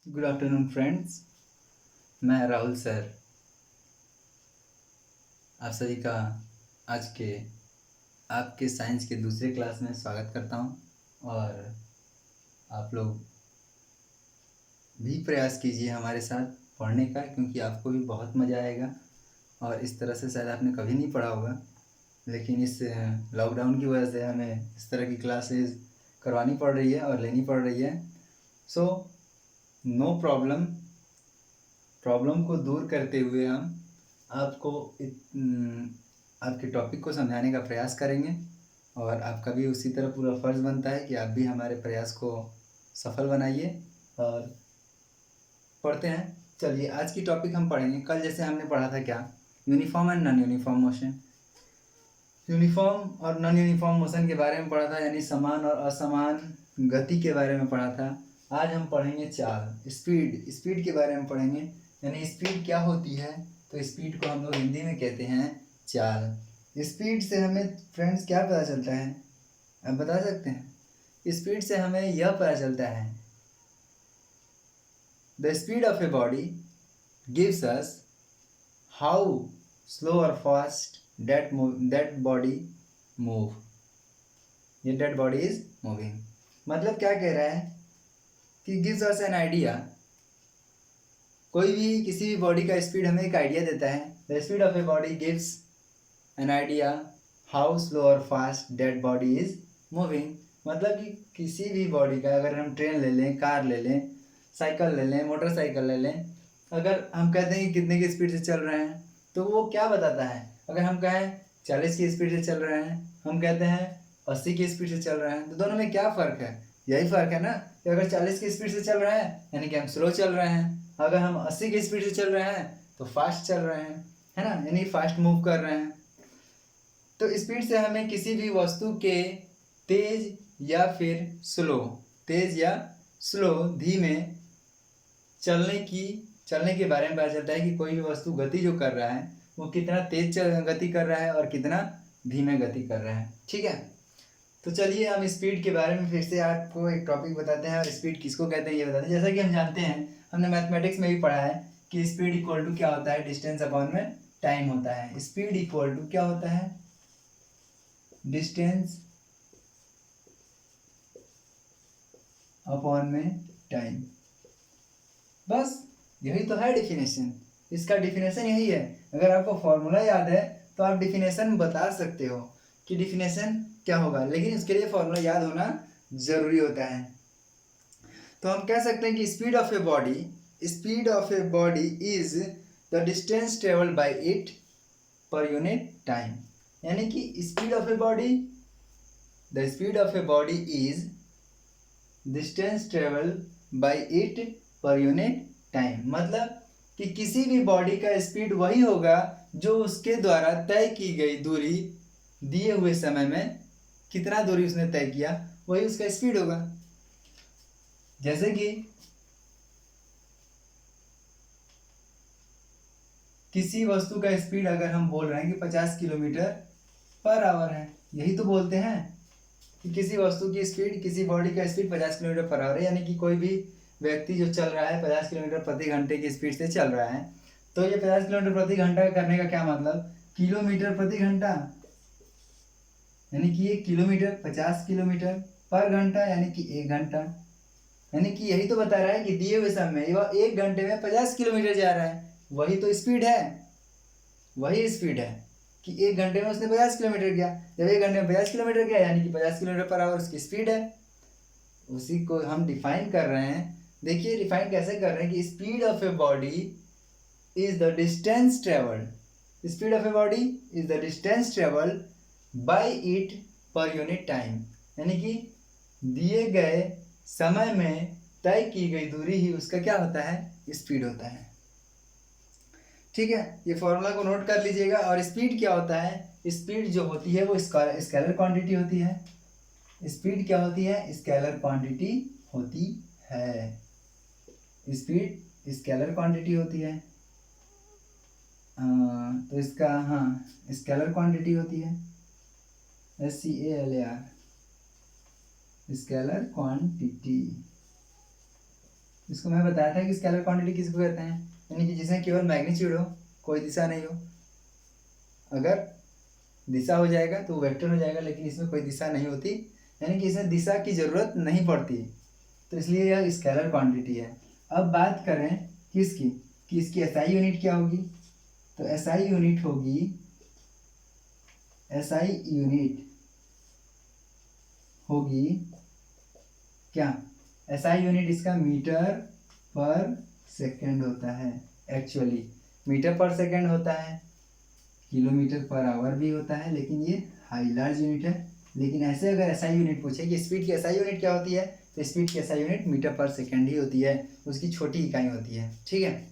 Good afternoon friends. मैं Rahul sir आप सभी का आज के आपके साइंस के दूसरे क्लास में स्वागत करता हूं। और आप लोग भी प्रयास कीजिए हमारे साथ पढ़ने का, क्योंकि आपको भी बहुत मज़ा आएगा। और इस तरह से शायद आपने कभी नहीं पढ़ा होगा, लेकिन इस लॉकडाउन की वजह से हमें इस तरह की क्लासेस करवानी पड़ रही है और लेनी पड़ रही है। सो नो प्रॉब्लम को दूर करते हुए हम आपको आपके टॉपिक को समझाने का प्रयास करेंगे। और आपका भी उसी तरह पूरा फ़र्ज़ बनता है कि आप भी हमारे प्रयास को सफल बनाइए। और पढ़ते हैं। चलिए, आज की टॉपिक हम पढ़ेंगे। कल जैसे हमने पढ़ा था क्या, uniform and non uniform motion. Uniform और नॉन यूनिफॉर्म मोशन के बारे में पढ़ा था, यानी समान और असमान गति के बारे में पढ़ा था। आज हम पढ़ेंगे चाल, स्पीड के बारे में पढ़ेंगे। यानी स्पीड क्या होती है, तो स्पीड को हम लोग हिंदी में कहते हैं चाल। स्पीड से हमें फ्रेंड्स क्या पता चलता है, आप बता सकते हैं? स्पीड से हमें यह पता चलता है, the speed of a body gives us how slow or fast that body move, ये डेड बॉडी इज मूविंग। मतलब क्या कह रहा है कि गिव्स अस एन आइडिया। कोई भी किसी भी बॉडी का स्पीड हमें एक आइडिया देता है। The speed of a body gives an idea how slow or fast dead body is moving. मतलब कि किसी भी बॉडी का, अगर हम ट्रेन ले लें, कार ले लें, साइकिल ले लें, मोटरसाइकिल ले लें, अगर हम कहते हैं कि कितने की स्पीड से चल रहे हैं, तो वो क्या बताता है। अगर हम कहें 40 की स्पीड से चल रहे हैं, हम कहते हैं 80 की स्पीड से चल रहे हैं, तो दोनों में क्या फ़र्क है? यही फ़र्क है ना, कि अगर 40 की स्पीड से चल रहे हैं यानी कि हम स्लो चल रहे हैं, अगर हम 80 की स्पीड से चल रहे हैं तो फास्ट चल रहे हैं, है ना, यानी फास्ट मूव कर रहे हैं। तो स्पीड से हमें किसी भी वस्तु के तेज या फिर स्लो, तेज या स्लो, धीमे चलने के बारे में पता चलता है कि कोई भी वस्तु गति जो कर रहा है वो कितना तेज गति कर रहा है और कितना धीमे गति कर रहा है। ठीक है, तो चलिए हम स्पीड के बारे में फिर से आपको एक टॉपिक बताते हैं और स्पीड किसको कहते हैं ये बताते हैं। जैसा कि हम जानते हैं, हमने मैथमेटिक्स में भी पढ़ा है कि स्पीड इक्वल टू क्या होता है, डिस्टेंस अपॉन में टाइम होता है। स्पीड इक्वल टू क्या होता है, डिस्टेंस अपॉन में टाइम। बस यही तो है डिफिनेशन, इसका डिफिनेशन यही है। अगर आपको फॉर्मूला याद है तो आप डिफिनेशन बता सकते हो कि डिफिनेशन क्या होगा, लेकिन इसके लिए फॉर्मूला याद होना जरूरी होता है। तो हम कह सकते हैं कि speed of a body is the distance travelled by it per unit time. यानी कि speed of a body, the speed of a body is distance travel by it per unit time. मतलब कि किसी भी बॉडी का speed वही होगा जो उसके द्वारा तय की गई दूरी, दिए हुए समय में कितना दूरी उसने तय किया, वही उसका स्पीड होगा। जैसे कि किसी वस्तु का स्पीड अगर हम बोल रहे हैं कि 50 किलोमीटर पर आवर है, यही तो बोलते हैं कि किसी वस्तु की स्पीड, किसी बॉडी का स्पीड 50 किलोमीटर पर आवर है। यानी कि कोई भी व्यक्ति जो चल रहा है 50 किलोमीटर प्रति घंटे की स्पीड से चल रहा है, तो ये 50 किलोमीटर प्रति घंटा करने का क्या मतलब, किलोमीटर प्रति घंटा, यानी कि ये किलोमीटर, 50 किलोमीटर पर घंटा यानी कि 1 घंटा। यानी कि यही तो बता रहा है कि दिए हुए समय में वह 1 घंटे में 50 किलोमीटर जा रहा है, वही तो स्पीड है। वही स्पीड है कि 1 घंटे में उसने 50 किलोमीटर गया। जब 1 घंटे में 50 किलोमीटर गया यानी कि 50 किलोमीटर पर आवर उसकी स्पीड है। उसी को हम डिफाइन कर रहे हैं। देखिए डिफाइन कैसे कर रहे हैं कि speed of a body is the distance travelled, speed of a body is the distance travelled by it per unit time. यानी कि दिए गए समय में तय की गई दूरी ही उसका क्या होता है, स्पीड होता है। ठीक है, ये फॉर्मूला को नोट कर लीजिएगा। और स्पीड क्या होता है, स्पीड जो होती है वो स्केलर क्वांटिटी होती है। स्पीड क्या होती है, स्केलर क्वांटिटी होती है। स्पीड स्केलर क्वांटिटी होती है। तो इसका स्केलर क्वांटिटी होती है, SCALAR, स्केलर क्वांटिटी। इसको मैं बताया था कि स्केलर क्वांटिटी किसको कहते हैं, यानी कि जिसमें केवल मैग्नीट्यूड हो, कोई दिशा नहीं हो। अगर दिशा हो जाएगा तो वेक्टर हो जाएगा, लेकिन इसमें कोई दिशा नहीं होती, यानी कि इसमें दिशा की जरूरत नहीं पड़ती, तो इसलिए यह स्केलर क्वांटिटी है। अब बात करें किसकी, कि इसकी एसआई यूनिट क्या होगी, तो एसआई यूनिट होगी, एसआई यूनिट होगी क्या, एसआई यूनिट इसका मीटर पर सेकंड होता है। एक्चुअली मीटर पर सेकंड होता है, किलोमीटर पर आवर भी होता है, लेकिन ये हाई लार्ज यूनिट है। लेकिन ऐसे अगर एसआई यूनिट पूछे कि स्पीड की एसआई यूनिट क्या होती है, तो स्पीड की एसआई यूनिट मीटर पर सेकंड ही होती है, उसकी छोटी इकाई होती है। ठीक है,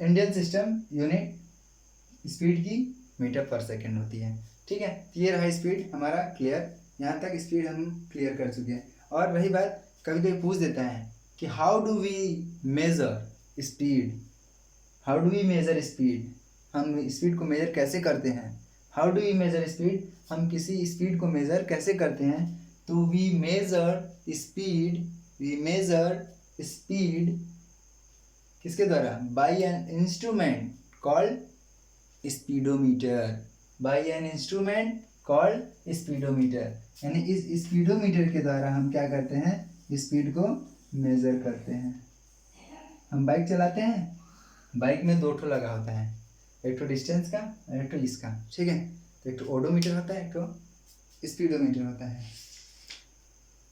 इंडियन सिस्टम यूनिट स्पीड की मीटर पर सेकंड होती है। ठीक है, तो ये रहा स्पीड हमारा क्लियर, यहाँ तक स्पीड हम क्लियर कर चुके हैं। और वही बात कभी कभी पूछ देता है कि how do we measure speed, how do we measure speed, हम स्पीड को मेजर कैसे करते हैं, how do we measure speed, हम किसी स्पीड को मेजर कैसे करते हैं, तो we measure speed, we measure speed किसके द्वारा, by an instrument called speedometer, by an instrument called speedometer, यानी इस स्पीडोमीटर के द्वारा हम क्या करते हैं, स्पीड को मेजर करते हैं। हम बाइक चलाते हैं, बाइक में दो ठो लगा होता है, एक तो डिस्टेंस का और एक तो इसका। ठीक है, तो एक तो ओडोमीटर होता है, एक तो स्पीडोमीटर होता है।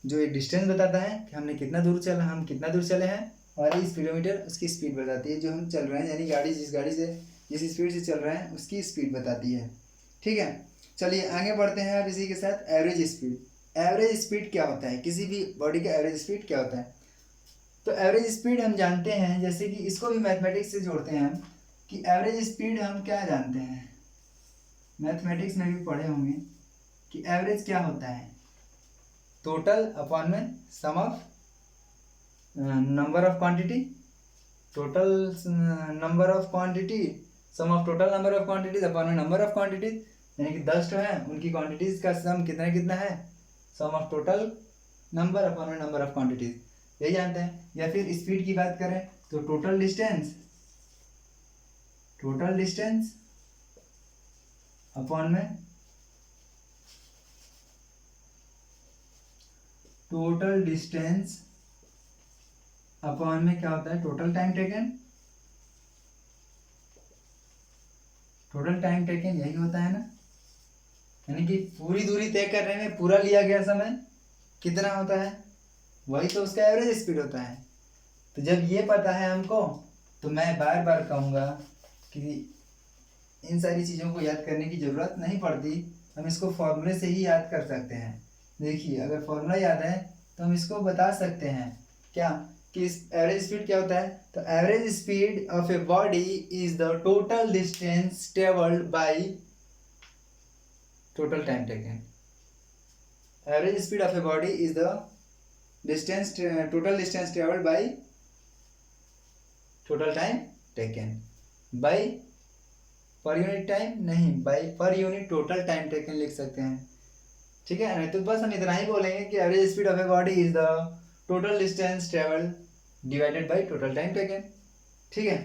जो एक डिस्टेंस बताता है कि हमने कितना दूर चला, हम कितना दूर चले हैं, और ये स्पीडोमीटर उसकी स्पीड बताती है, जो हम चल रहे हैं, यानी गाड़ी जिस स्पीड से चल रहे हैं उसकी स्पीड बताती है। ठीक है, चलिए आगे बढ़ते हैं अब इसी के साथ एवरेज स्पीड। एवरेज स्पीड क्या होता है, किसी भी बॉडी का एवरेज स्पीड क्या होता है, तो एवरेज स्पीड हम जानते हैं, जैसे कि इसको भी मैथमेटिक्स से जोड़ते हैं हम, कि एवरेज स्पीड हम क्या जानते हैं, मैथमेटिक्स में भी पढ़े होंगे कि एवरेज क्या होता है, टोटल अपॉन में sum of number of quantity, total number of quantity, sum of total number of quantities upon में नंबर ऑफ क्वांटिटीज, यानी कि 10 तो है, उनकी क्वांटिटीज का सम कितना कितना है, सम ऑफ टोटल नंबर अपॉन में नंबर ऑफ क्वांटिटीज, यही जानते हैं। या फिर स्पीड की बात करें तो टोटल डिस्टेंस अपॉन में टोटल डिस्टेंस अपॉन में क्या होता है, total time taken, total time taken यही होता है ना, यानी कि पूरी दूरी तय करने में पूरा लिया गया समय कितना होता है, वही तो उसका एवरेज स्पीड होता है। तो जब ये पता है हमको, तो मैं बार बार कहूँगा कि इन सारी चीज़ों को याद करने की ज़रूरत नहीं पड़ती, हम इसको फॉर्मूले से ही याद कर सकते हैं। देखिए अगर फॉर्मूला याद है तो हम इसको बता सकते हैं क्या, कि एवरेज स्पीड क्या होता है, तो average speed of a body is the total distance travelled by total time taken. Average speed of a body is the distance, total distance travelled by total time taken, by per unit time नहीं, by per unit total time taken लिख सकते हैं। ठीक है, नहीं तो बस हम इतना ही बोलेंगे कि average speed of a body is the total distance travel divided by total time taken. ठीक है,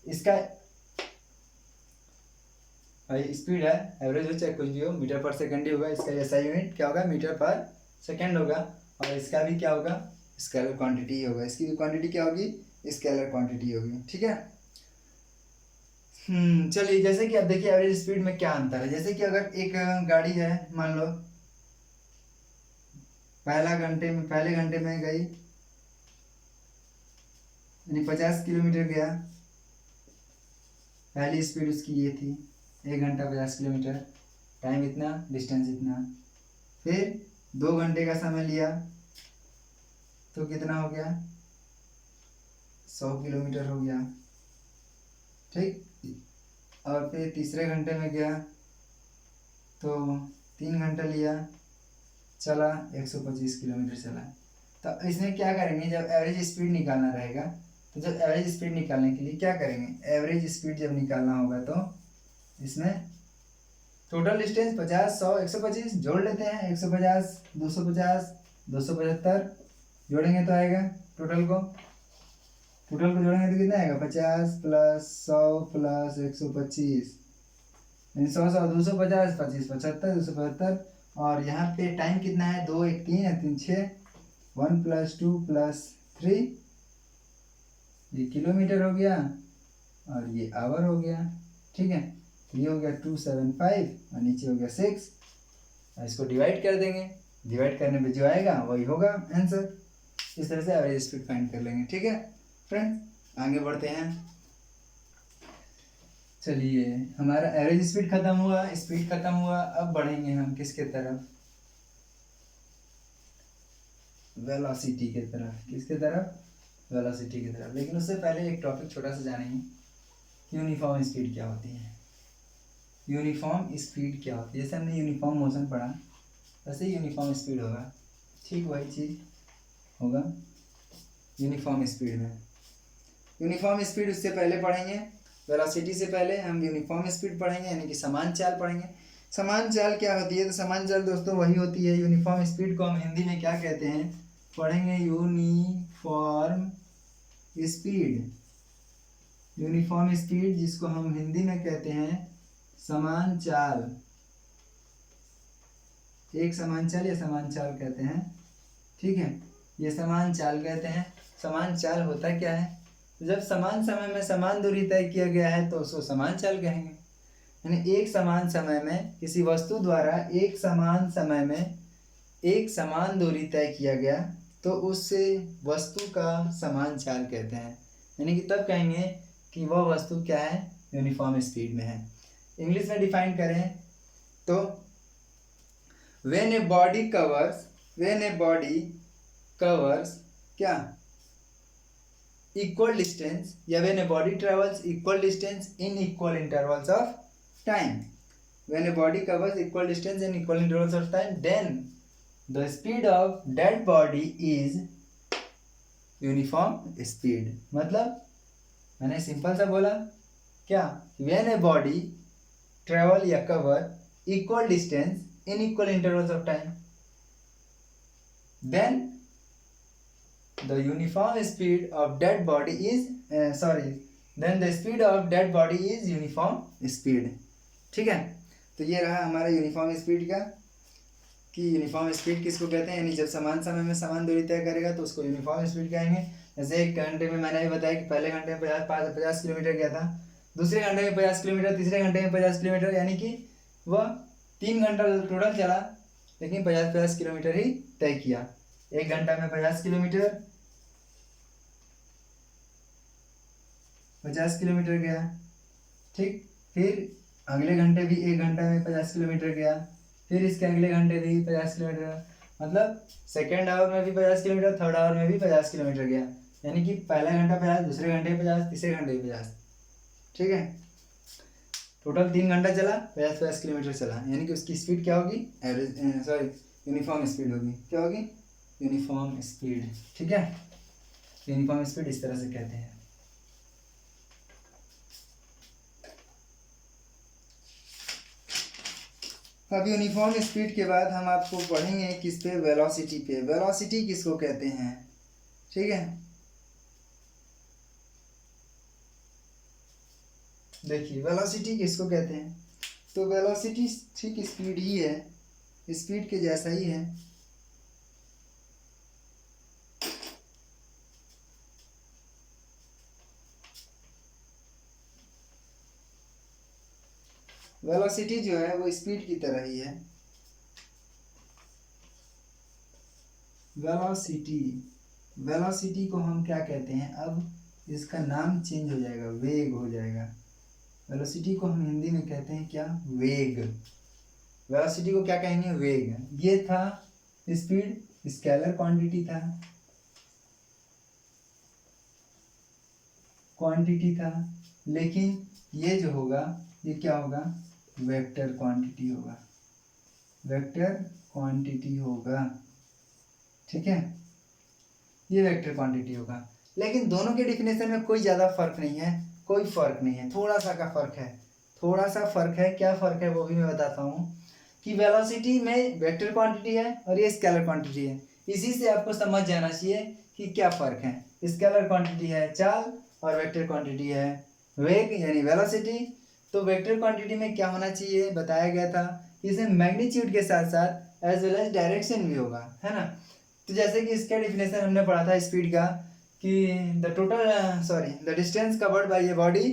इसका भाई स्पीड है, एवरेज हो चाहे कुछ भी हो, मीटर पर सेकंड ही होगा, इसका एसआई यूनिट क्या होगा, मीटर पर सेकंड होगा, और इसका भी क्या होगा, स्केलर क्वांटिटी ही होगा, इसकी भी क्वांटिटी क्या होगी, स्केलर क्वांटिटी होगी। ठीक है, चलिए जैसे कि अब देखिए एवरेज स्पीड में क्या अंतर है, जैसे कि अगर एक गाड़ी है, मान लो पहले घंटे में गई, यानी 50 किलोमीटर गया, पहली स्पीड उसकी ये थी, 1 घंटा 50 किलोमीटर, टाइम इतना, डिस्टेंस इतना, फिर 2 घंटे का समय लिया तो कितना हो गया, 100 किलोमीटर हो गया। ठीक, और फिर तीसरे घंटे में गया तो 3 घंटा लिया, चला 125 किलोमीटर चला। तो इसमें क्या करेंगे, जब एवरेज स्पीड निकालना रहेगा, तो जब एवरेज स्पीड निकालने के लिए क्या करेंगे, एवरेज स्पीड जब निकालना होगा तो इसमें टोटल डिस्टेंस 50, 100, 125 जोड़ लेते हैं, 150, 250, 275, जोड़ेंगे तो आएगा टोटल को जोड़ेंगे तो कितना आएगा 50 प्लस 100 प्लस 125 यानी 100 100 250 25 75 275 और यहाँ पे टाइम कितना है 2 1 3 है 3 6 1 + 2 + 3 ये किलोमीटर हो गया और ये आवर हो गया। ठीक है, तो ये हो गया 275 और नीचे हो गया 6। इसको डिवाइड कर देंगे, डिवाइड करने पे जो आएगा वही होगा आंसर। इस तरह से एवरेज स्पीड फाइंड कर लेंगे। ठीक है फ्रेंड्स, आगे बढ़ते हैं। चलिए, हमारा एवरेज स्पीड खत्म हुआ, स्पीड खत्म हुआ। अब बढ़ेंगे हम किसके तरफ, वेलोसिटी की तरफ। किसके तरफ, वेलोसिटी की तरफ। लेकिन उससे पहले एक टॉपिक छोटा सा जानेंगे, यूनिफॉर्म स्पीड क्या होती है। यूनिफॉर्म स्पीड क्या होती है, जैसे हमने यूनिफॉर्म मोशन पढ़ा वैसे यूनिफॉर्म स्पीड होगा। ठीक वही चीज़ होगा यूनिफॉर्म स्पीड में। यूनिफॉर्म स्पीड उससे पहले पढ़ेंगे, वेलोसिटी से पहले हम यूनिफॉर्म स्पीड पढ़ेंगे, यानी कि समान चाल पढ़ेंगे। समान चाल क्या होती है, तो समान चाल दोस्तों वही होती है। यूनिफॉर्म स्पीड को हम हिंदी में क्या कहते हैं, पढ़ेंगे यूनिफॉर्म स्पीड। यूनिफॉर्म स्पीड जिसको हम हिंदी में कहते हैं समान चाल, एक समान चाल या समान चाल कहते हैं। ठीक है, ये समान चाल कहते हैं। समान चाल होता क्या है, जब समान समय में समान दूरी तय किया गया है तो उसको समान चाल कहेंगे। यानी एक समान समय में किसी वस्तु द्वारा एक समान समय में एक समान दूरी तय किया गया तो उससे वस्तु का समान चाल कहते हैं। यानी कि तब कहेंगे कि वह वस्तु क्या है, यूनिफॉर्म स्पीड में है। इंग्लिश में डिफाइन करें तो व्हेन ए बॉडी कवर्स क्या, इक्वल डिस्टेंस, या when a body travels equal distance in equal intervals of time. When a body covers equal distance in equal intervals of time then the speed of that body is uniform speed. मतलब मैंने simple सा बोला क्या, when a body travel या cover equal distance in equal intervals of time then the uniform speed of that body is then the speed of that body is uniform speed। ठीक है, तो ये रहा हमारा यूनिफॉर्म स्पीड का कि uniform speed किसको कहते हैं, यानी जब समान समय में समान दूरी तय करेगा तो उसको यूनिफॉर्म स्पीड कहेंगे। जैसे एक घंटे में मैंने भी बताया कि पहले घंटे में 50 किलोमीटर गया था, दूसरे घंटे में 50 किलोमीटर, तीसरे घंटे में 50 किलोमीटर, यानी कि वह 3 घंटा टोटल चला लेकिन 50 किलोमीटर ही तय किया। एक घंटा में 50 किलोमीटर, 50 किलोमीटर गया। ठीक, फिर अगले घंटे भी एक घंटा में 50 किलोमीटर गया, फिर इसके अगले घंटे भी 50 किलोमीटर, मतलब सेकेंड आवर में भी 50 किलोमीटर, थर्ड आवर में भी 50 किलोमीटर गया। यानी कि पहला घंटा 50, दूसरे घंटे 50, तीसरे घंटे 50। ठीक है, टोटल 3 घंटा चला, 50 किलोमीटर चला, यानी कि उसकी स्पीड क्या होगी, यूनिफॉर्म स्पीड होगी। क्या होगी, यूनिफॉर्म स्पीड। ठीक है, यूनिफॉर्म स्पीड इस तरह से कहते हैं। अब यूनिफॉर्म स्पीड के बाद हम आपको पढ़ेंगे किस पे, वेलोसिटी पे। वेलोसिटी किसको कहते हैं, ठीक है। देखिए वेलोसिटी किसको कहते हैं, तो वेलोसिटी ठीक स्पीड ही है, स्पीड के जैसा ही है। वेलोसिटी जो है वो स्पीड की तरह ही है। वेलोसिटी को हम क्या कहते हैं, अब इसका नाम चेंज हो जाएगा, वेग हो जाएगा। वेलोसिटी को हम हिंदी में कहते हैं क्या, वेग। वेलोसिटी को क्या कहेंगे, वेग। ये था स्पीड, स्केलर क्वांटिटी था, लेकिन ये जो होगा ये क्या होगा, वेक्टर क्वांटिटी होगा, वेक्टर क्वांटिटी होगा। ठीक है, ये वेक्टर क्वांटिटी होगा। लेकिन दोनों के डिफिनेशन में कोई ज़्यादा फर्क नहीं है, कोई फर्क नहीं है, थोड़ा सा का फर्क है, थोड़ा सा फर्क है। क्या फर्क है वो भी मैं बताता हूँ कि वेलोसिटी में वेक्टर क्वांटिटी है और ये स्केलर क्वांटिटी है। इसी से आपको समझ जाना चाहिए कि क्या फ़र्क है। स्केलर क्वांटिटी है चाल और वेक्टर क्वांटिटी है वेग यानी वेलोसिटी। तो वेक्टर क्वांटिटी में क्या होना चाहिए बताया गया था, इसमें मैग्नीट्यूड के साथ साथ एज वेल एज डायरेक्शन भी होगा, है ना। तो जैसे कि इसका डिफिनेशन हमने पढ़ा था स्पीड का कि the distance covered by a body,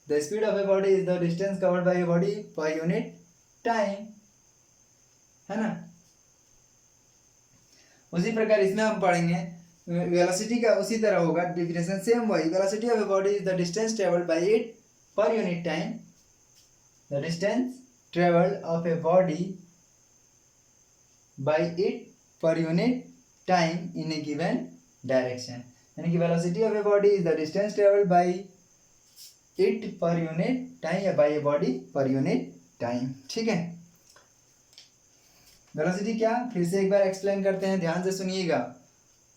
the speed of a body is the distance covered by a body per unit time, है ना। उसी प्रकार इसमें हम पढ़ेंगे वेलोसिटी का उसी तरह होगा डिफिनेशन सेम वही, velocity of a body is the distance travelled by it per unit time, the distance travelled of a body by it per unit time in a given direction, यानी कि velocity of a body is the distance travelled by it per unit time या by a body per unit time, ठीक है। Velocity क्या, फिर से एक बार explain करते हैं, ध्यान से सुनिएगा।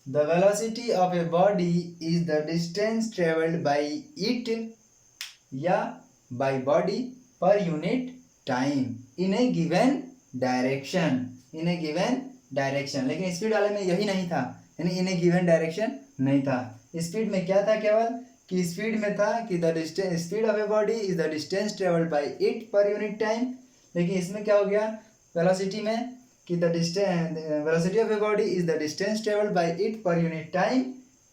The velocity of a body is the distance travelled by it या by body per unit time in a given direction, in a given direction. लेकिन स्पीड वाले में यही नहीं था, यानी इन ए गिवन डायरेक्शन नहीं था। स्पीड में क्या था केवल कि स्पीड में था कि the distance speed of a body is the distance travelled by it per unit time. लेकिन इसमें क्या हो गया वेलोसिटी में कि the distance velocity of a body is the distance travelled by it per unit time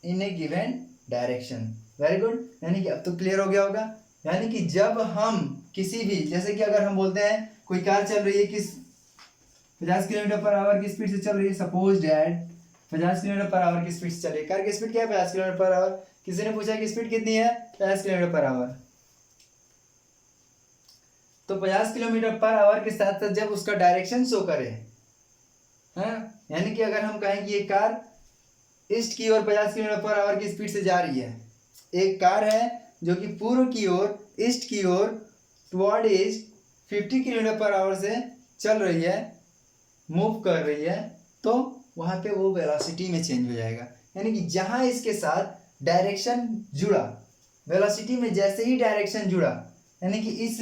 in a given direction. Very good, यानी कि अब तो क्लियर हो गया होगा। यानी कि जब हम किसी भी, जैसे कि अगर हम बोलते हैं कोई कार चल रही है किस 50 किलोमीटर पर आवर की स्पीड से चल रही है, suppose that 50 kilometre per our की स्पीड से चल रही है, कार की स्पीड क्या है 50 किलोमीटर पर आवर। किसी ने पूछा कि स्पीड कितनी है 50 किलोमीटर पर आवर, तो 50 किलोमीटर पर आवर के साथ साथ जब उसका डायरेक्शन शो करे, है, यानी कि अगर हम कहें कि ये कार ईस्ट की ओर 50 किलोमीटर पर आवर की स्पीड से जा रही है, एक कार है जो कि पूर्व की ओर ईस्ट की ओर toward east 50 kilometre per hour से चल रही है, मूव कर रही है, तो वहाँ पे वो वेलोसिटी में चेंज हो जाएगा। यानी कि जहाँ इसके साथ डायरेक्शन जुड़ा, वेलोसिटी में जैसे ही डायरेक्शन जुड़ा, यानी कि इस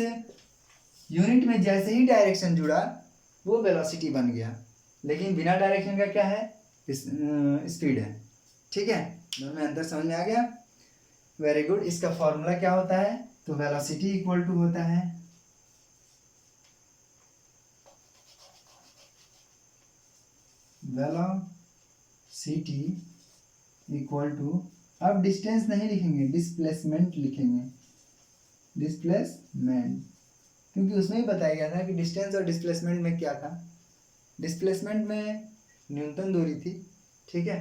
यूनिट में जैसे ही डायरेक्शन जुड़ा वो वेलोसिटी बन गया। लेकिन बिना डायरेक्शन का क्या है स्पीड है, ठीक है। दोनों में अंतर समझ में आ गया, वेरी गुड। इसका फॉर्मूला क्या होता है, तो वेलोसिटी इक्वल टू होता है वेलोसिटी इक्वल टू, अब डिस्टेंस नहीं लिखेंगे डिस्प्लेसमेंट लिखेंगे, डिस्प्लेसमेंट, क्योंकि उसमें ही बताया गया था कि डिस्टेंस और डिस्प्लेसमेंट में क्या था। डिस्प्लेसमेंट में न्यूनतम दूरी थी, ठीक है,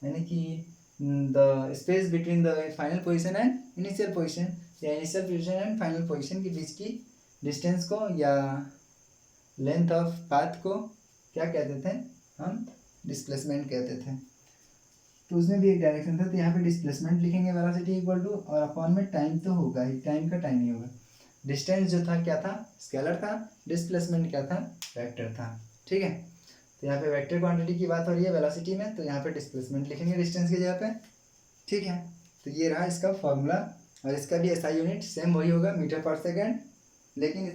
यानी कि the space between the final position and initial position, या initial position and final position के बीच की डिस्टेंस को या लेंथ ऑफ पाथ को क्या कहते थे हम, डिस्प्लेसमेंट कहते थे। तो उसमें भी एक डायरेक्शन था, तो यहाँ पे डिस्प्लेसमेंट लिखेंगे वेलोसिटी इक्वल टू, और अपॉन में टाइम तो होगा ही, टाइम का टाइम ही होगा। डिस्टेंस जो था क्या था स्केलर था, डिस्प्लेसमेंट क्या था वेक्टर था, ठीक है। तो यहाँ पे वेक्टर क्वांटिटी की बात हो रही है वेलोसिटी में, तो यहाँ पे डिस्प्लेसमेंट लिखेंगे डिस्टेंस की जगह पे, ठीक है। तो ये रहा इसका फॉर्मूला, और इसका भी एसआई यूनिट सेम वही होगा मीटर पर सेकेंड, लेकिन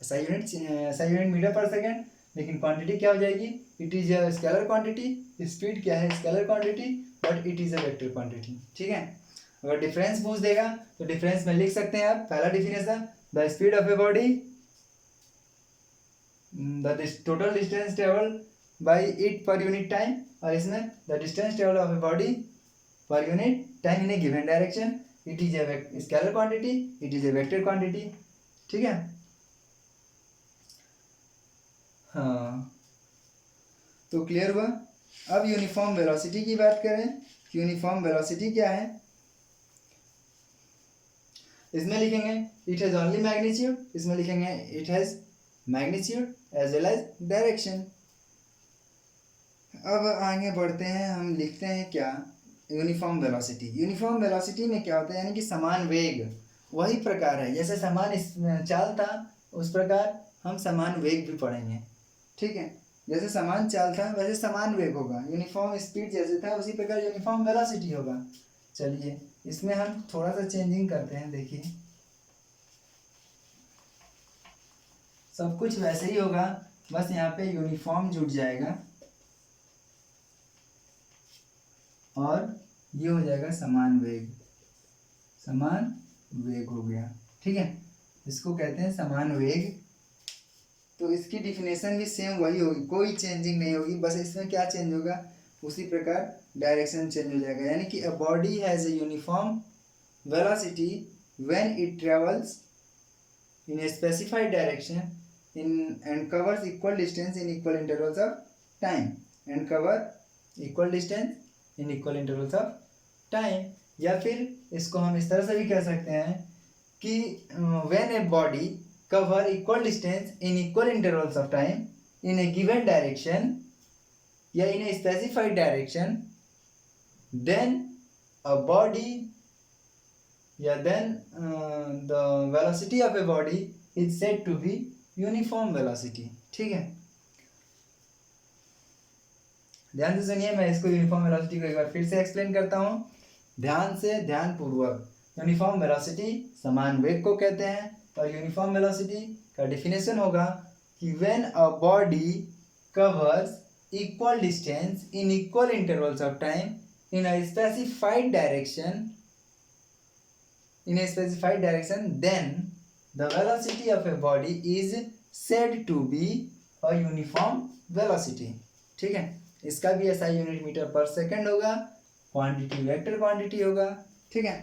SI unit metre per second, लेकिन क्वांटिटी क्या हो जाएगी, it is a scalar quantity. Speed क्या है scalar quantity, but it is a vector quantity, ठीक है। अगर डिफरेंस पूछ देगा तो डिफरेंस में लिख सकते हैं आप, पहला definition the speed of a body the total distance travel by it per unit time, और इसमें the distance travel of a body per unit time in a given direction, it is a scalar quantity, it is a vector quantity, ठीक है। हाँ, तो clear हुआ। अब uniform velocity की बात करें, यूनिफॉर्म वेलोसिटी क्या है, इसमें लिखेंगे इट हैज ओनली मैग्नीट्यूड, इसमें लिखेंगे it has magnitude as well as direction. अब आगे बढ़ते हैं, हम लिखते हैं क्या यूनिफॉर्म वेलोसिटी। यूनिफॉर्म वेलोसिटी में क्या होता है, यानी कि समान वेग, वही प्रकार है जैसे समान चाल था उस प्रकार हम समान वेग भी पढ़ेंगे, ठीक है। जैसे समान चाल था वैसे समान वेग होगा, यूनिफॉर्म स्पीड जैसे था उसी प्रकार यूनिफॉर्म वेलोसिटी होगा। चलिए इसमें हम थोड़ा सा चेंजिंग करते हैं, देखिए सब कुछ वैसे ही होगा बस यहाँ पे यूनिफॉर्म जुड़ जाएगा और ये हो जाएगा समान वेग। समान वेग हो गया, ठीक है, इसको कहते हैं समान वेग। तो इसकी डिफिनेशन भी सेम वही होगी, कोई चेंजिंग नहीं होगी, बस इसमें क्या चेंज होगा, उसी प्रकार डायरेक्शन चेंज हो जाएगा। यानी कि a body has a uniform velocity when it travels in a specified direction in and covers equal distance in equal intervals of time and cover equal distance in equal intervals of time। या फिर इसको हम इस तरह से भी कह सकते हैं कि when a body cover equal distance in equal intervals of time in a given direction या in a specified direction, then a body then the velocity of a body is said to be uniform velocity। ठीक है, ध्यान से सुनिए, मैं इसको uniform velocity को एक बार फिर से एक्सप्लेन करता हूँ, ध्यान से, ध्यान पूर्वक। यूनिफॉर्म वेलोसिटी समान वेग को कहते हैं, और यूनिफॉर्म वेलोसिटी का डिफिनेशन होगा कि when a body covers equal distance in equal intervals of time in a specified direction then the velocity of a body is said to be a uniform velocity। ठीक है, इसका भी ऐसा unit metre पर second होगा, quantity vector quantity होगा। ठीक है,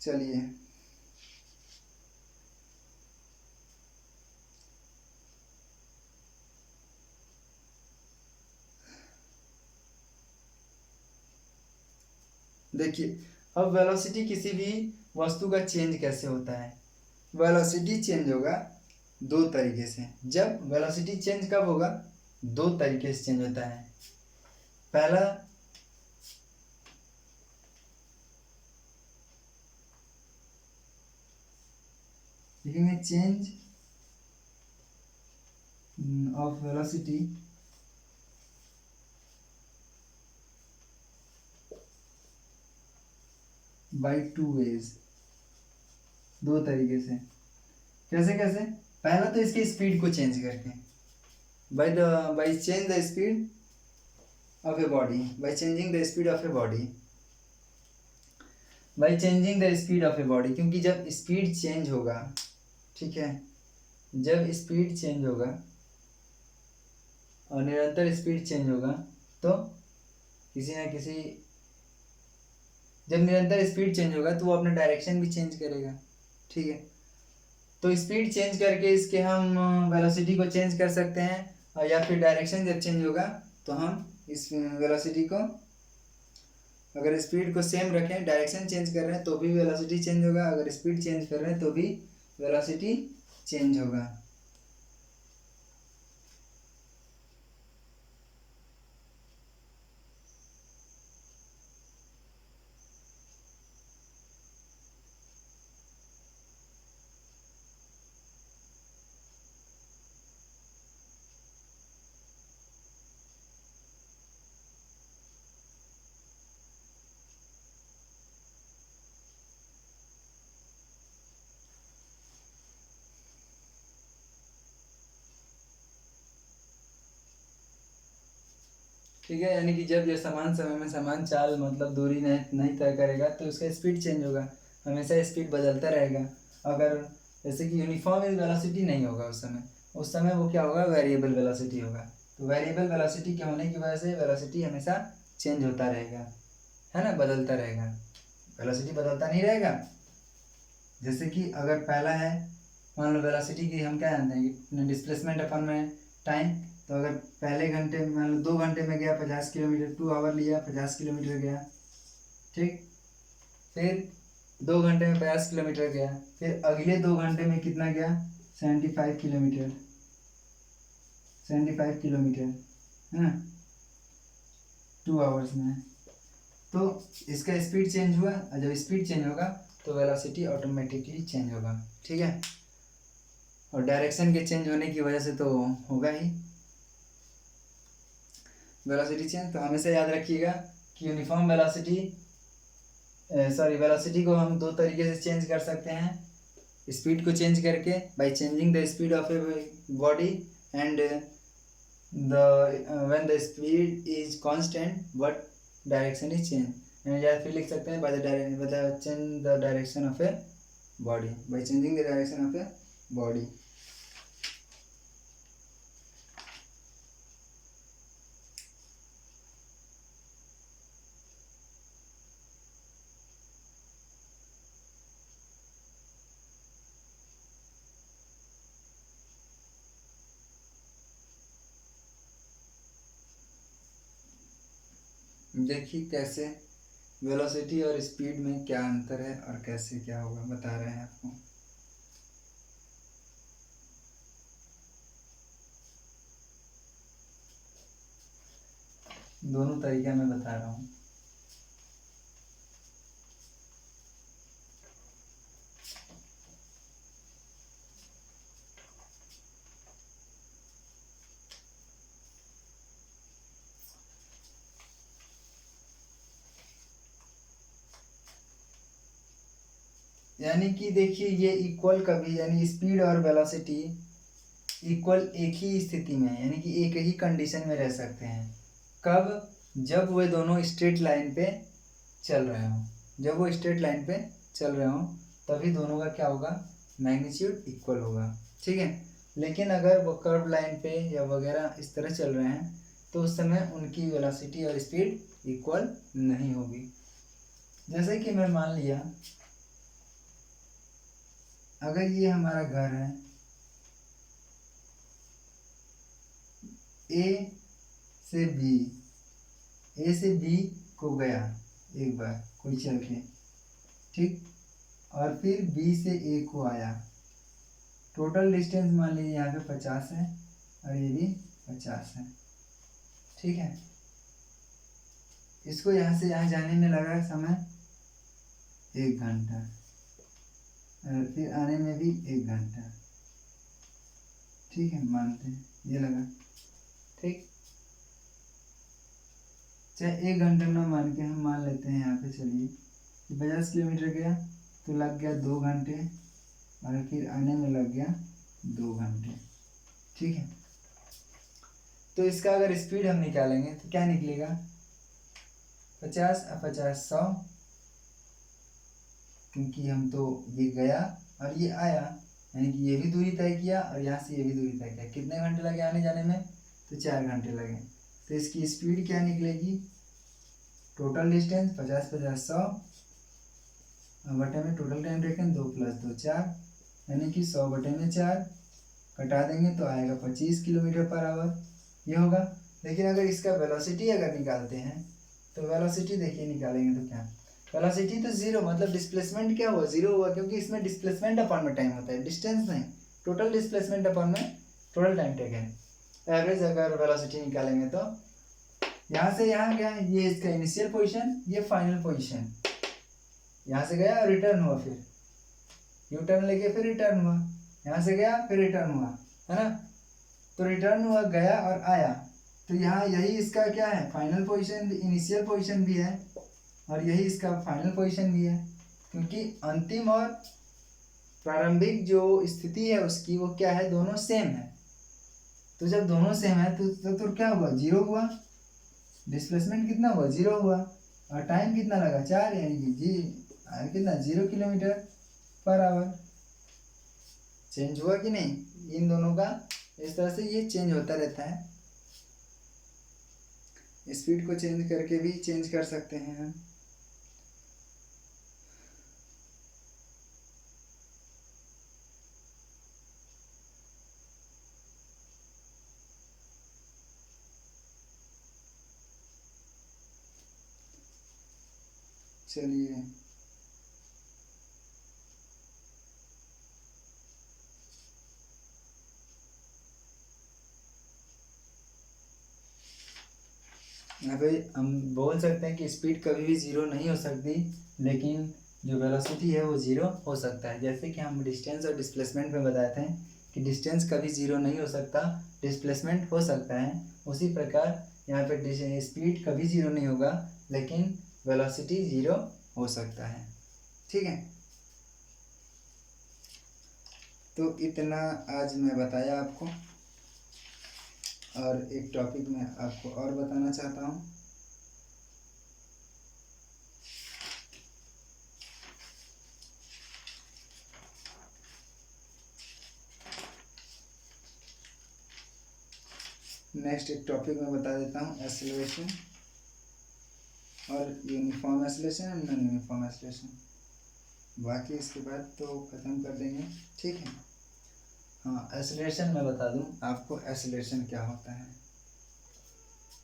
चलिए देखिए, अब वेलोसिटी किसी भी वस्तु का चेंज कैसे होता है। वेलोसिटी चेंज होगा दो तरीके से। जब वेलोसिटी चेंज कब होगा, दो तरीके से चेंज होता है। पहला लिखेंगे change of velocity by two ways, दो तरीके से। कैसे कैसे, पहला तो इसकी स्पीड को चेंज करके, by change the speed of a body, by changing the speed of a body, by changing the speed of a body. क्योंकि जब स्पीड चेंज होगा, ठीक है, जब स्पीड चेंज होगा और निरंतर स्पीड चेंज होगा तो किसी ना किसी, जब निरंतर स्पीड चेंज होगा तो वो अपना डायरेक्शन भी चेंज करेगा। ठीक है, तो स्पीड चेंज करके इसके हम वेलोसिटी को चेंज कर सकते हैं, और या फिर डायरेक्शन जब चेंज होगा तो हम इस वेलोसिटी को, अगर स्पीड को सेम रखें, डायरेक्शन चेंज कर रहे हैं तो भी वेलोसिटी चेंज होगा, अगर स्पीड चेंज कर रहे हैं तो भी वेलोसिटी चेंज होगा। ठीक है, यानी कि जब ये समान समय में समान चाल मतलब दूरी नहीं तय करेगा तो उसका स्पीड चेंज होगा, हमेशा स्पीड बदलता रहेगा। अगर जैसे कि यूनिफॉर्म वेलोसिटी नहीं होगा उस समय वो क्या होगा, वेरिएबल वेलोसिटी होगा। तो वेरिएबल वेलोसिटी के होने की वजह से वेलोसिटी हमेशा चेंज होता रहेगा, है ना, बदलता रहेगा, वेलोसिटी बदलता नहीं रहेगा। जैसे कि अगर पहला है, मान लो वेलोसिटी की हम क्या जानते हैं कि डिस्प्लेसमेंट अपन में टाइम, तो अगर पहले घंटे मान लो 2 घंटे में गया 50 किलोमीटर, 2 आवर लिया 50 किलोमीटर गया, ठीक, फिर 2 घंटे में 50 किलोमीटर गया, फिर अगले 2 घंटे में कितना गया, 75 किलोमीटर, 75 किलोमीटर, है ना, 2 आवर्स में। तो इसका स्पीड चेंज हुआ, और जब स्पीड चेंज होगा तो वेलोसिटी ऑटोमेटिकली चेंज होगा। ठीक है, और डायरेक्शन के चेंज होने की वजह से तो होगा ही वेलोसिटी चेंज। तो हमेशा याद रखिएगा कि यूनिफॉर्म वेलोसिटी को हम दो तरीके से चेंज कर सकते हैं, स्पीड को चेंज करके by changing the speed of a body, and when the speed is constant but direction is change. या फिर लिख सकते हैं by change the direction of a body, by changing the direction of a body. देखिए कैसे velocity और speed में क्या अंतर है और कैसे क्या होगा बता रहे हैं आपको। दोनों तरीका मैं बता रहा हूँ। यानी कि देखिए ये इक्वल कभी, यानी स्पीड और वेलोसिटी इक्वल एक ही स्थिति में है, यानी कि एक ही कंडीशन में रह सकते हैं। कब? जब वे दोनों स्ट्रेट लाइन पे चल रहे हों। जब वो स्ट्रेट लाइन पे चल रहे हों तभी दोनों का क्या होगा, मैग्नीट्यूड इक्वल होगा। ठीक है, लेकिन अगर वो कर्व लाइन पे या वगैरह इस तरह चल रहे हैं तो उस समय उनकी वेलोसिटी और स्पीड इक्वल नहीं होगी। जैसे कि मैं मान लिया अगर ये हमारा घर है, ए से बी को गया एक बार कोई चल के, ठीक, और फिर बी से ए को आया। टोटल डिस्टेंस मान लीजिए यहाँ पे 50 है और ये भी 50 है। ठीक है, इसको यहाँ से यहाँ जाने में लगा समय 1 घंटा और फिर आने में भी 1 घंटा। ठीक है, मानते हैं ये लगा। ठीक, चाहे 1 घंटे ना मान के हम मान लेते हैं यहाँ पे, चलिए 50 किलोमीटर गया तो लग गया 2 घंटे और फिर आने में लग गया 2 घंटे। ठीक है, तो इसका अगर स्पीड हम निकालेंगे तो क्या निकलेगा, 50 और 50 100, क्योंकि हम तो ये गया और ये आया, यानी कि ये भी दूरी तय किया और यहाँ से ये भी दूरी तय किया। कितने घंटे लगे आने जाने में, तो 4 घंटे लगे। तो इसकी स्पीड क्या निकलेगी, टोटल डिस्टेंस 50 50 100 बटे में टोटल टाइम टेकन 2 + 2 4, यानी कि 100 बटे में 4 कटा देंगे तो आएगा 25 किलोमीटर पर आवर, ये होगा। लेकिन अगर इसका वेलोसिटी अगर निकालते हैं तो वेलोसिटी देखिए निकालेंगे तो क्या, वेलोसिटी तो जीरो, मतलब डिस्प्लेसमेंट क्या हुआ, जीरो हुआ, क्योंकि इसमें डिस्प्लेसमेंट अपॉन में टाइम होता है, डिस्टेंस नहीं, टोटल डिस्प्लेसमेंट अपॉन में टोटल टाइम टेकन। एवरेज अगर वेलोसिटी निकालेंगे तो यहाँ से यहाँ गया, ये इसका इनिशियल पोजीशन, ये फाइनल पोजीशन, यहाँ से गया और रिटर्न हुआ, फिर यू टर्न लेके फिर रिटर्न हुआ, यहाँ से गया फिर रिटर्न हुआ, है ना। तो रिटर्न हुआ, गया और आया, तो यहाँ यही इसका क्या है, फाइनल पोजीशन, इनिशियल पोजीशन भी है और यही इसका फाइनल पोजीशन भी है, क्योंकि अंतिम और प्रारंभिक जो स्थिति है उसकी वो क्या है, दोनों सेम है। तो जब दोनों सेम है तो क्या हुआ, जीरो हुआ, डिस्प्लेसमेंट कितना हुआ, जीरो हुआ, और टाइम कितना लगा, 4, यानी कि कितना 0 किलोमीटर पर आवर। चेंज हुआ कि नहीं, इन दोनों का इस तरह से ये चेंज होता रहता है। स्पीड को चेंज करके भी चेंज कर सकते हैं हम। चलिए यहाँ पे हम बोल सकते हैं कि स्पीड कभी भी जीरो नहीं हो सकती, लेकिन जो वेलोसिटी है वो जीरो हो सकता है। जैसे कि हम डिस्टेंस और डिस्प्लेसमेंट में बताए थे कि डिस्टेंस कभी जीरो नहीं हो सकता, डिस्प्लेसमेंट हो सकता है। उसी प्रकार यहाँ पे स्पीड कभी जीरो नहीं होगा, लेकिन वेलोसिटी जीरो हो सकता है। ठीक है, तो इतना आज मैं बताया आपको। और एक टॉपिक मैं आपको और बताना चाहता हूँ। नेक्स्ट एक टॉपिक मैं बता देता हूँ, एक्सेलरेशन और यूनिफॉर्म एक्सेलरेशन और नॉन यूनिफॉर्म एक्सेलरेशन। बाकी इसके बाद तो ख़त्म कर देंगे, ठीक है। हाँ, एक्सेलरेशन मैं बता दूँ आपको, एक्सेलरेशन क्या होता है।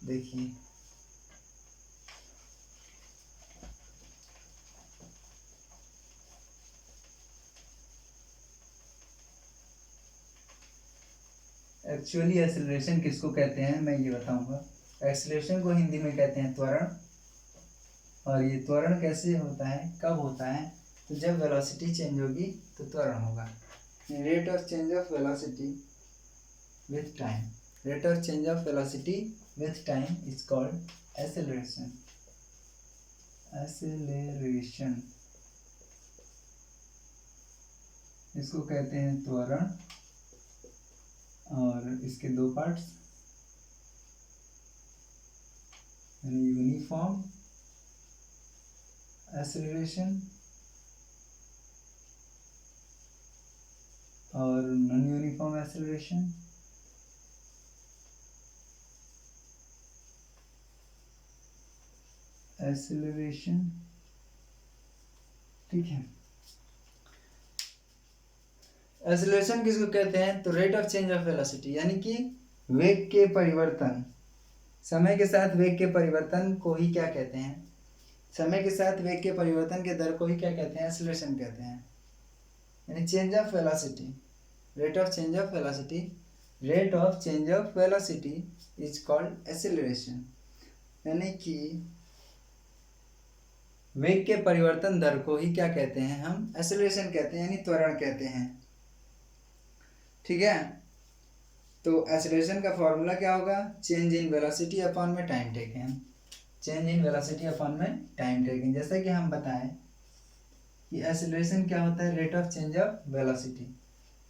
देखिए, एक्चुअली एक्सेलरेशन किसको कहते हैं मैं ये बताऊंगा। एक्सेलरेशन को हिंदी में कहते हैं त्वरण। और ये त्वरण कैसे होता है, कब होता है, तो जब वेलोसिटी चेंज होगी तो त्वरण होगा। Rate of change of velocity with time, rate of change of velocity with time is called acceleration. Acceleration इसको कहते हैं त्वरण। और इसके दो पार्ट्स, यानी यूनिफॉर्म एक्सेलरेशन और नॉन यूनिफॉर्म एक्सेलरेशन। एक्सेलरेशन, ठीक है। एक्सेलरेशन किसको कहते हैं, तो rate of change of velocity, यानी कि वेग के परिवर्तन, समय के साथ वेग के परिवर्तन को ही क्या कहते हैं, समय के साथ वेग के परिवर्तन के दर को ही क्या कहते हैं, एक्सेलरेशन कहते हैं। यानी change of velocity, rate of change of velocity, rate of change of velocity is called acceleration. यानी कि वेग के परिवर्तन दर को ही क्या कहते हैं, हम एक्सेलरेशन कहते हैं, यानी त्वरण कहते हैं, ठीक है। तो एक्सेलरेशन का फॉर्मूला क्या होगा, चेंज इन वेलोसिटी अपॉन में time taken, change in velocity upon में टाइम टेकन। जैसा कि हम बताएं कि एक्सेलरेशन क्या होता है, rate of change of velocity,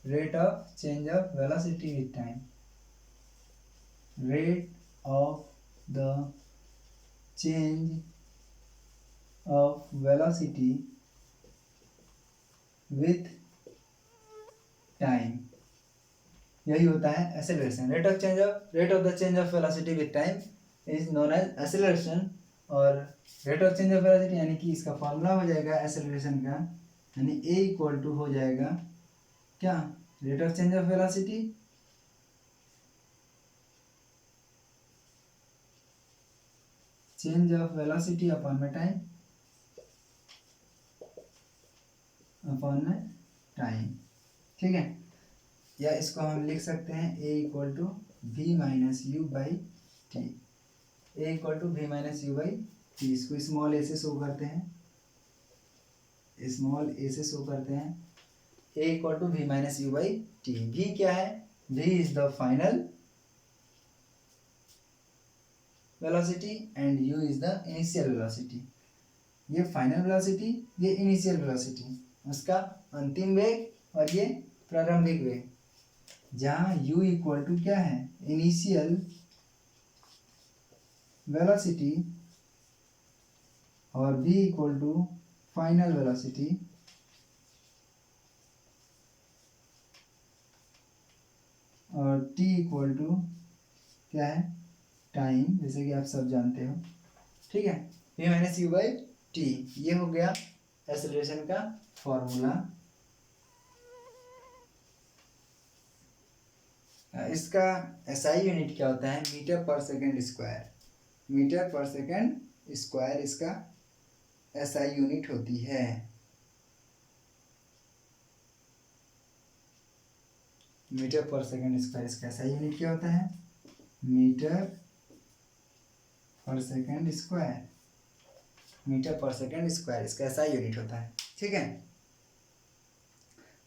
rate of change of velocity with time, rate of the change of velocity with time, यही होता है acceleration. Rate of the change of velocity with time is known as acceleration. और rate of change of velocity यानी कि इसका formula हो जाएगा acceleration का, यानी ए इक्वल टू हो जाएगा क्या, rate of change of velocity upon में टाइम, ठीक है। या इसको हम लिख सकते हैं a equal to v minus u by t, a equal to v minus u by t. इसको स्मॉल ए से शो करते हैं, स्मॉल ए से शो करते हैं, a equal to v minus u by t. V क्या है, v is the final velocity and u is the initial velocity. ये फाइनल वेलोसिटी, ये इनिशियल वेलोसिटी, उसका अंतिम वेग और ये प्रारंभिक वेग। जहाँ u इक्वल टू क्या है, इनिशियल वेलोसिटी और v equal to final velocity, और t इक्वल टू क्या है, टाइम, जैसे कि आप सब जानते हो, ठीक है। v minus u by T, ये हो गया एक्सेलरेशन का फॉर्मूला। इसका एसआई यूनिट क्या होता है, metre per second square, metre per second square इसका एसआई यूनिट होती है। मीटर पर सेकेंड स्क्वायर इसका एसआई यूनिट क्या होता है, metre per second square, metre per second square इसका एसआई यूनिट होता है, ठीक है।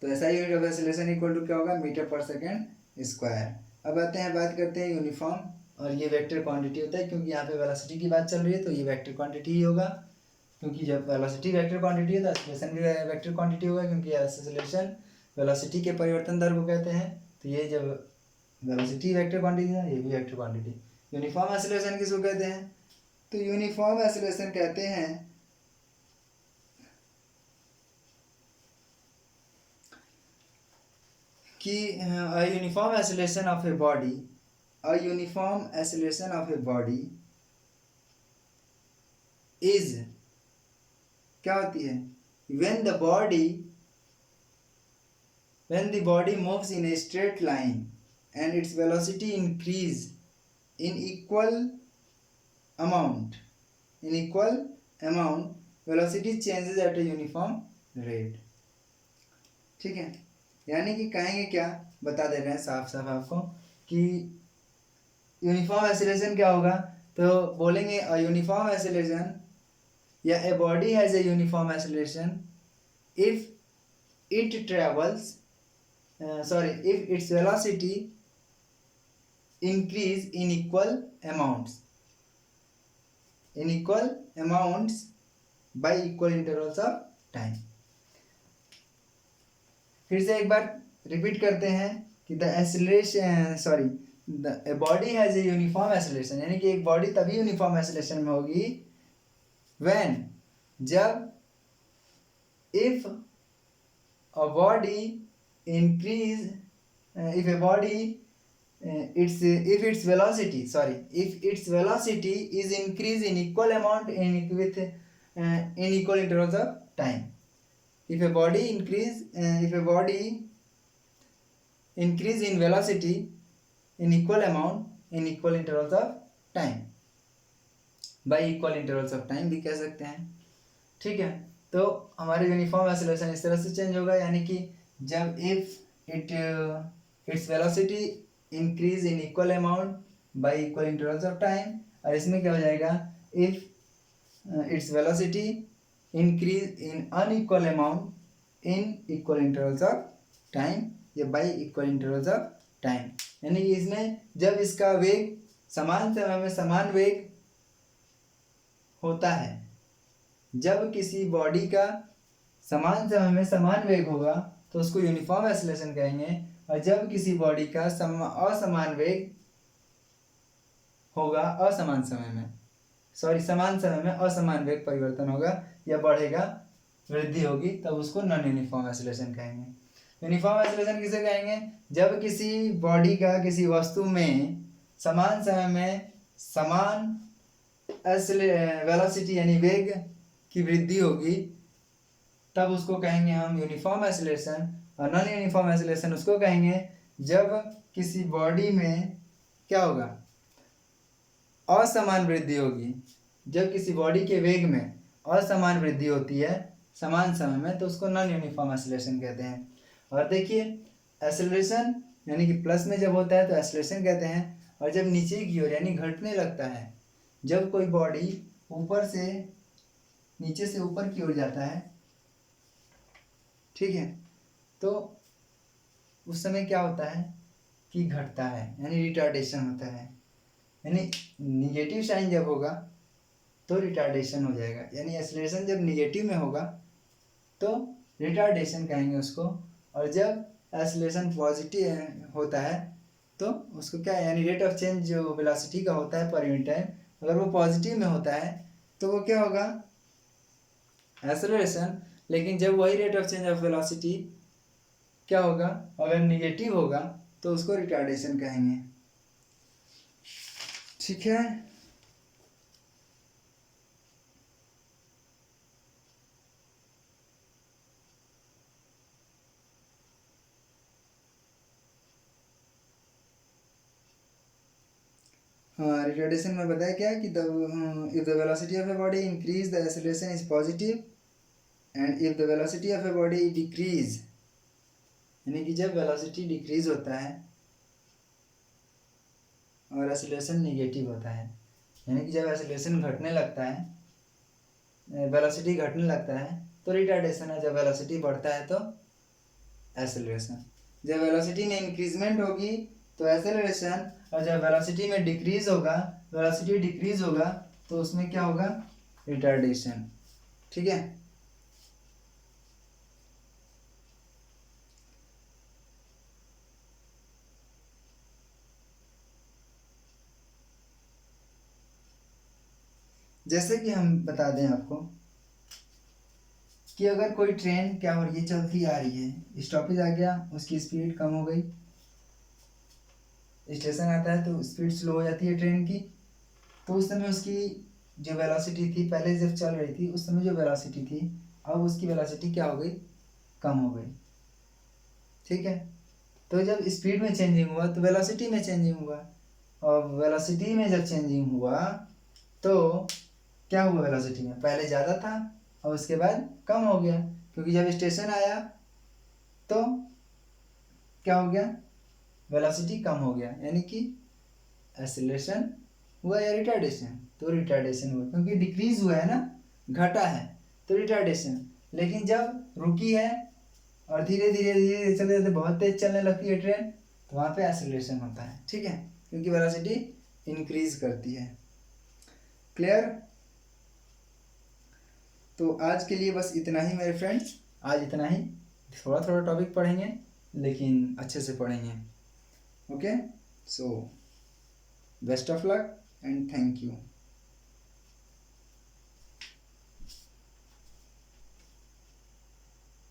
तो SI unit of acceleration equal to क्या होगा, मीटर पर सेकेंड स्क्वायर। अब आते हैं, बात करते हैं यूनिफॉर्म, और ये वेक्टर क्वांटिटी होता है, क्योंकि यहाँ पे वेलोसिटी की बात चल रही है तो ये वेक्टर क्वांटिटी ही होगा, क्योंकि जब वेलोसिटी वेक्टर क्वांटिटी है तो एक्सेलरेशन भी वेक्टर क्वांटिटी होगा, क्योंकि एक्सेलरेशन वेलोसिटी के परिवर्तन दर को कहते हैं। तो ये जब वेलोसिटी वेक्टर क्वांटिटी है, ये भी वेक्टर क्वांटिटी। यूनिफॉर्म एक्सेलरेशन किसको कहते हैं? तो यूनिफॉर्म एक्सेलरेशन कहते हैं कि uniform acceleration of a body, uniform acceleration of a body is, क्या होती है? When the body moves in a straight line and it's velocity increase in equal amount, velocity changes at a uniform rate. ठीक है, यानी कि कहेंगे क्या, बता दे रहे हैं साफ साफ आपको कि यूनिफॉर्म एक्सेलरेशन क्या होगा। तो बोलेंगे अ यूनिफॉर्म एक्सेलरेशन या a body has a uniform acceleration if it travels if its velocity increase in equal amounts by equal intervals of time। फिर से एक बार रिपीट करते हैं कि the body has a uniform acceleration, यानी कि एक बॉडी तभी यूनिफॉर्म एक्सेलरेशन में होगी व्हेन, जब, if a body increase if its velocity is increased in equal amount in equal intervals of time। if a body increase in velocity in equal amount in equal intervals of time, by equal intervals of time भी कह सकते हैं। ठीक है, तो हमारे uniform acceleration इस तरह से चेंज होगा, यानी कि जब its velocity increase in equal amount by equal intervals of time, और इसमें क्या हो जाएगा, if its velocity increase in unequal amount in equal intervals of time या by equal intervals of time. यानी कि इसमें जब इसका वेग समान समय में समान वेग होता है, जब किसी बॉडी का समान समय में समान वेग होगा तो उसको यूनिफॉर्म एक्सेलरेशन कहेंगे, और जब किसी बॉडी का असमान वेग होगा समान समय में असमान वेग परिवर्तन होगा या बढ़ेगा, वृद्धि होगी, तब उसको नॉन यूनिफॉर्म एक्सेलरेशन कहेंगे। यूनिफॉर्म एक्सेलरेशन किसे कहेंगे? जब किसी बॉडी का किसी वस्तु में समान समय में समान वेलोसिटी यानी वेग की वृद्धि होगी, तब उसको कहेंगे हम यूनिफॉर्म एक्सेलरेशन। और नॉन यूनिफॉर्म एक्सेलरेशन उसको कहेंगे जब किसी बॉडी में क्या होगा, असमान वृद्धि होगी। जब किसी बॉडी के वेग में असमान वृद्धि होती है समान समय में, तो उसको नॉन यूनिफॉर्म एक्सेलरेशन कहते हैं। और देखिए, एक्सेलरेशन यानी कि प्लस में जब होता है तो एक्सेलरेशन कहते हैं, और जब नीचे की ओर यानी घटने लगता है, जब कोई बॉडी ऊपर से नीचे से ऊपर की ओर जाता है, ठीक है, तो उस समय क्या होता है कि घटता है, यानी रिटार्डेशन होता है। यानी निगेटिव साइन जब होगा तो रिटार्डेशन हो जाएगा, यानी एक्सेलरेशन जब निगेटिव में होगा तो रिटार्डेशन कहेंगे उसको, और जब एक्सेलरेशन पॉजिटिव होता है तो उसको क्या, यानी रेट ऑफ चेंज जो वेलोसिटी का होता है पर यूनिट टाइम, अगर वो पॉजिटिव में होता है तो वो क्या होगा, एक्सेलरेशन। लेकिन जब वही rate of change of velocity क्या होगा, अगर निगेटिव होगा तो उसको रिटार्डेशन कहेंगे। ठीक है, हाँ, रिटार्डेशन में बताया क्या कि if the velocity of a body increase the acceleration is positive, and if the velocity of a body decrease, यानी कि जब वेलोसिटी डिक्रीज होता है और एक्सेलरेशन निगेटिव होता है, यानी कि जब एक्सेलरेशन घटने लगता है, वेलोसिटी घटने लगता है तो रिटार्डेशन है, जब वेलोसिटी बढ़ता है तो एक्सेलरेशन। जब वेलोसिटी में इंक्रीजमेंट होगी तो एक्सेलरेशन, और जब वेलोसिटी में डिक्रीज होगा तो उसमें क्या होगा, रिटार्डेशन। ठीक है, जैसे कि हम बता दें आपको कि अगर कोई ट्रेन क्या हो रही है, चलती आ रही है, स्टॉपेज आ गया, उसकी स्पीड कम हो गई, स्टेशन आता है तो स्पीड स्लो हो जाती है ट्रेन की, तो उस समय उसकी जो वेलोसिटी थी, पहले जब चल रही थी उस समय जो वेलोसिटी थी, अब उसकी वेलोसिटी क्या हो गई, कम हो गई। ठीक है, तो जब स्पीड में चेंजिंग हुआ तो वेलोसिटी में चेंजिंग हुआ, और वेलोसिटी में जब चेंजिंग हुआ तो क्या हुआ, वेलोसिटी में पहले ज़्यादा था और उसके बाद कम हो गया, क्योंकि जब स्टेशन आया तो क्या हो गया, वेलोसिटी कम हो गया, यानी कि एक्सीलरेशन हुआ या रिटार्डेशन, तो रिटार्डेशन हुआ, क्योंकि डिक्रीज हुआ है ना, घटा है, तो रिटार्डेशन। लेकिन जब रुकी है और धीरे धीरे धीरे धीरे चलते चलते बहुत तेज चलने लगती है ट्रेन, तो वहाँ पे एक्सीलरेशन होता है। ठीक है, क्योंकि वेलोसिटी इंक्रीज करती है। क्लियर? तो आज के लिए बस इतना ही मेरे फ्रेंड्स, आज इतना ही। थोड़ा थोड़ा टॉपिक पढ़ेंगे लेकिन अच्छे से पढ़ेंगे। Okay, so best of luck and thank you.